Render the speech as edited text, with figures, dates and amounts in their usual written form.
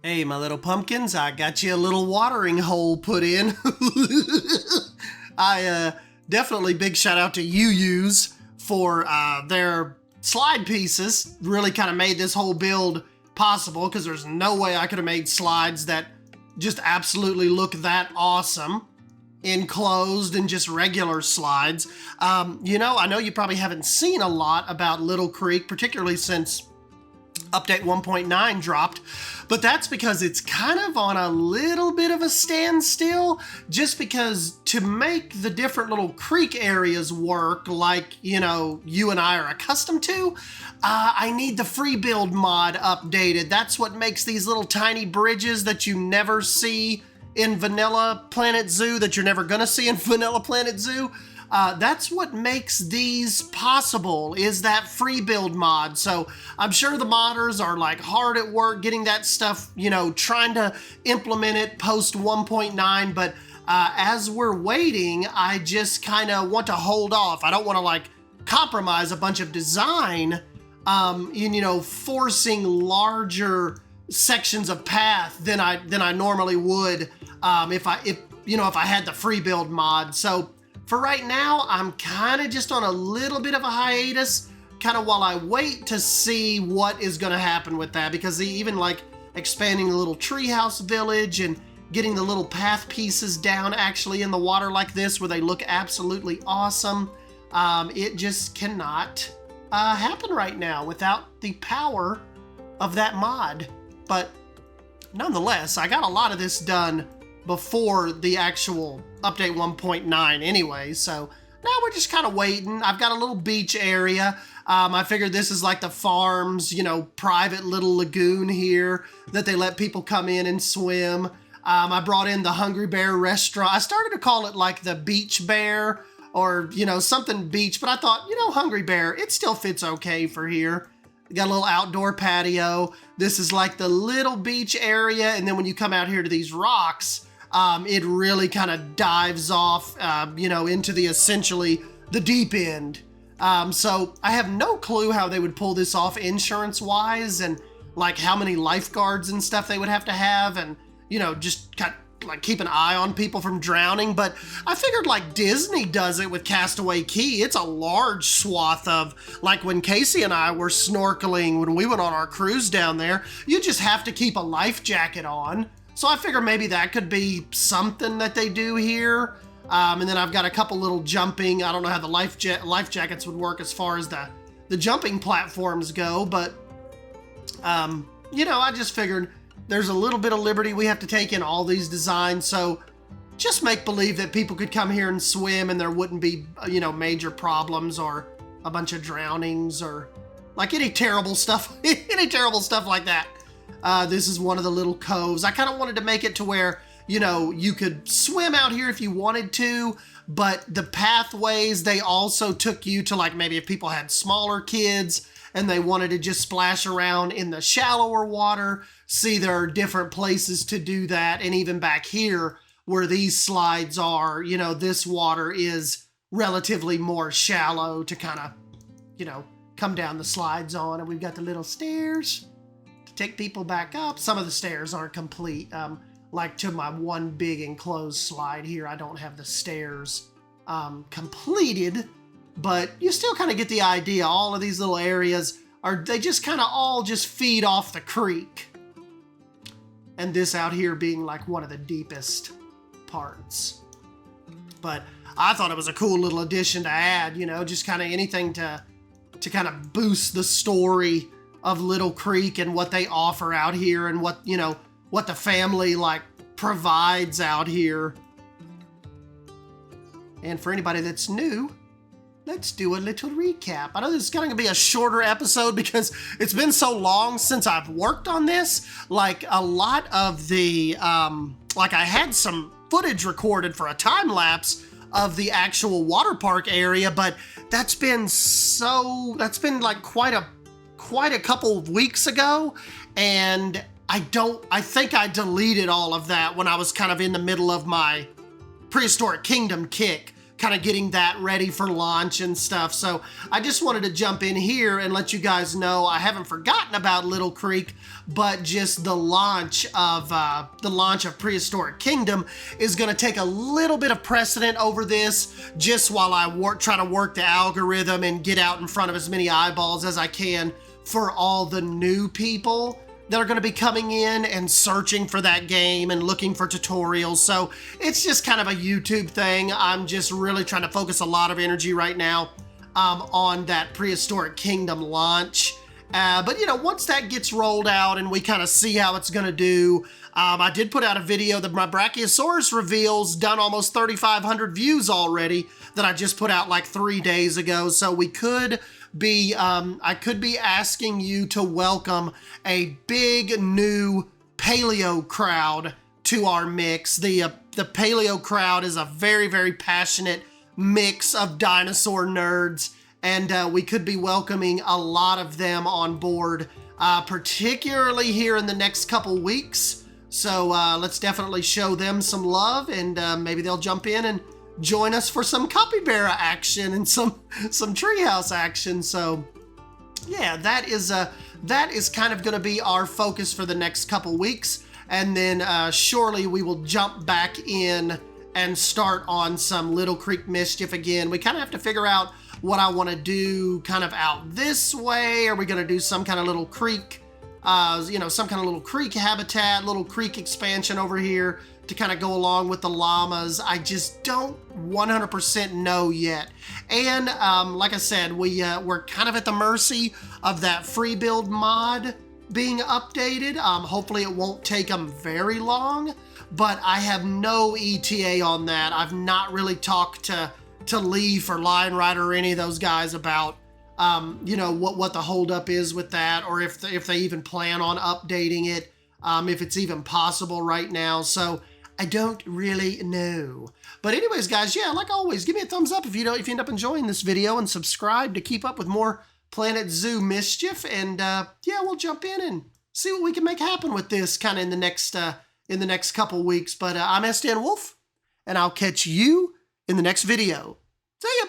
Hey, my little pumpkins, I got you a little watering hole put in. Definitely big shout out to UUs for their slide pieces. Really kind of made this whole build possible because there's no way I could have made slides that just absolutely look that awesome enclosed and just regular slides. I know you probably haven't seen a lot about Little Creek, particularly since update 1.9 dropped, but that's because it's kind of on a little bit of a standstill, just because to make the different little creek areas work like, you and I are accustomed to, I need the free build mod updated. That's what makes these little tiny bridges that you never see in Vanilla Planet Zoo, that you're never gonna see in Vanilla Planet Zoo. That's what makes these possible, is that free build mod. So I'm sure the modders are like hard at work getting that stuff, trying to implement it post 1.9. But as we're waiting, I just kind of want to hold off. I don't want to compromise a bunch of design, forcing larger sections of path than I normally would if I had the free build mod. So for right now, I'm kind of just on a little bit of a hiatus, kind of while I wait to see what is going to happen with that, because even expanding the little treehouse village and getting the little path pieces down actually in the water like this where they look absolutely awesome, it just cannot happen right now without the power of that mod. But nonetheless, I got a lot of this done before the actual update 1.9 anyway, so now we're just kind of waiting. I've got a little beach area. I figured this is like the farm's, private little lagoon here that they let people come in and swim. I brought in the Hungry Bear restaurant. I started to call it like the Beach Bear or, something beach, but I thought, Hungry Bear, it still fits okay for here. Got a little outdoor patio. This is like the little beach area, and then when you come out here to these rocks, it really kind of dives off, into essentially the deep end. So I have no clue how they would pull this off insurance-wise, and how many lifeguards and stuff they would have to have, and just kind of keep an eye on people from drowning. But I figured Disney does it with Castaway Cay. It's a large swath of, when Casey and I were snorkeling when we went on our cruise down there, you just have to keep a life jacket on. So I figure maybe that could be something that they do here. And then I've got a couple little jumping. I don't know how the life jackets would work as far as the jumping platforms go, but I just figured there's a little bit of liberty we have to take in all these designs. So just make believe that people could come here and swim and there wouldn't be, major problems or a bunch of drownings or any terrible stuff like that. This is one of the little coves. I kind of wanted to make it to where, you could swim out here if you wanted to, but the pathways, they also took you to maybe if people had smaller kids and they wanted to just splash around in the shallower water. See, there are different places to do that. And even back here where these slides are, this water is relatively more shallow to kind of, come down the slides on. And we've got the little stairs take people back up. Some of the stairs aren't complete. To my one big enclosed slide here, I don't have the stairs completed, but you still kind of get the idea. All of these little areas they just kind of all just feed off the creek. And this out here being one of the deepest parts. But I thought it was a cool little addition to add, just kind of anything to kind of boost the story of Little Creek and what they offer out here and what the family provides out here. And for anybody that's new, let's do a little recap. I know this is going to be a shorter episode because it's been so long since I've worked on this. A lot of the, I had some footage recorded for a time lapse of the actual water park area, but that's been quite a couple of weeks ago, and I think I deleted all of that when I was kind of in the middle of my Prehistoric Kingdom kick. kind of getting that ready for launch and stuff. So I just wanted to jump in here and let you guys know I haven't forgotten about Little Creek, but just the launch of Prehistoric Kingdom is going to take a little bit of precedent over this, just while I try to work the algorithm and get out in front of as many eyeballs as I can for all the new people that are going to be coming in and searching for that game and looking for tutorials. So it's just kind of a YouTube thing. I'm just really trying to focus a lot of energy right now on that Prehistoric Kingdom launch. But you know, once that gets rolled out and we kind of see how it's going to do, I did put out a video that my Brachiosaurus reveals done almost 3,500 views already that I just put out like 3 days ago. So we could be, I could be asking you to welcome a big new paleo crowd to our mix. The paleo crowd is a very, very passionate mix of dinosaur nerds, and we could be welcoming a lot of them on board, particularly here in the next couple weeks. So let's definitely show them some love, and maybe they'll jump in and join us for some capybara action and some treehouse action. So yeah, that is kind of going to be our focus for the next couple weeks, and then surely we will jump back in and start on some Little Creek mischief again. We kind of have to figure out what I want to do kind of out this way. Are we going to do some kind of little creek, you know, some kind of little creek habitat, little creek expansion over here to kind of go along with the llamas? I just don't 100% know yet. And like I said, we're kind of at the mercy of that free build mod being updated. Hopefully it won't take them very long, but I have no ETA on that. I've not really talked to Leaf or Lion Rider or any of those guys about you know, what the holdup is with that, or if they even plan on updating it, if it's even possible right now. So I don't really know. But anyways, guys, yeah, like always, give me a thumbs up if you end up enjoying this video, and subscribe to keep up with more Planet Zoo mischief. And yeah, we'll jump in and see what we can make happen with this kind of in the next couple weeks. But I'm SDN Wolf, and I'll catch you in the next video. See ya.